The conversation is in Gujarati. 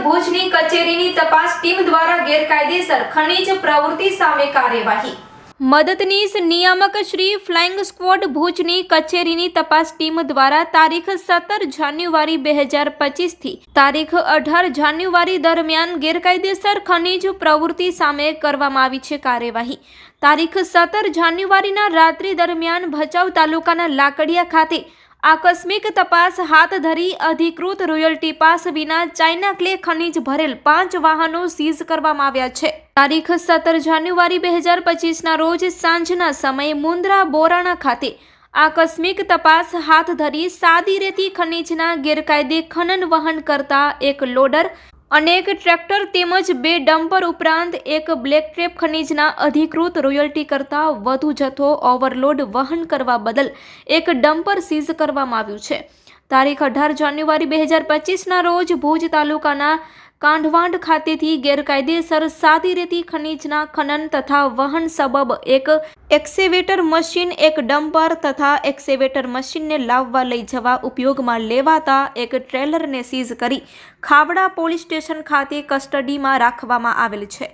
ભુજની કચેરીની તપાસ ટીમ દ્વારા ગેરકાયદેસર ખનીજ પ્રવૃત્તિ સામે કાર્યવાહી। મદદનીશ નિયામક શ્રી ફ્લાઇંગ સ્ક્વોડ ભુજની કચેરીની તપાસ ટીમ દ્વારા તારીખ 17 જાન્યુઆરી 2025 થી તારીખ 18 જાન્યુઆરી દરમિયાન ગેરકાયદેસર ખનીજ પ્રવૃત્તિ સામે કરવામાં આવી છે કાર્યવાહી। તારીખ 17 જાન્યુઆરીના રાત્રિ દરમિયાન ભચાઉ તાલુકાના લાકડિયા ખાતે આકસ્મિક તપાસ હાથ ધરી અધિકૃત રોયલ્ટી પાસ વિના ચાઇના ક્લે ખનીજ ભરેલ 5 વાહનો સીઝ કરવામાં આવ્યા છે। તારીખ 17 જાન્યુઆરી 2025ના રોજ સાંજના સમયે મુન્દ્રા બોરાણા ખાતે આકસ્મિક તપાસ હાથ ધરી સાદી રેતી ખનીજના ગેરકાયદે ખનન વહન કરતા એક લોડર અને એક ટ્રેક્ટર તેમજ 2 ડમ્પર ઉપરાંત એક બ્લેક ટ્રેપ ખનીજના અધિકૃત રોયલ્ટી કરતાં વધુ જથ્થો ઓવરલોડ વહન કરવા બદલ એક ડમ્પર સીઝ કરવામાં આવ્યું છે। તારીખ 18 જાન્યુઆરી 2025ના રોજ ભુજ તાલુકાના કાંઢવાંડ ખાતેથી ગેરકાયદેસર સાદી રેતી ખનીજના ખનન તથા વહન સબબ એક એક્સેવેટર મશીન, એક ડમ્પર તથા એક્સેવેટર મશીનને લાવવા લઈ જવા ઉપયોગમાં લેવાતા એક ટ્રેલરને સીઝ કરી ખાવડા પોલીસ સ્ટેશન ખાતે કસ્ટડીમાં રાખવામાં આવેલ છે।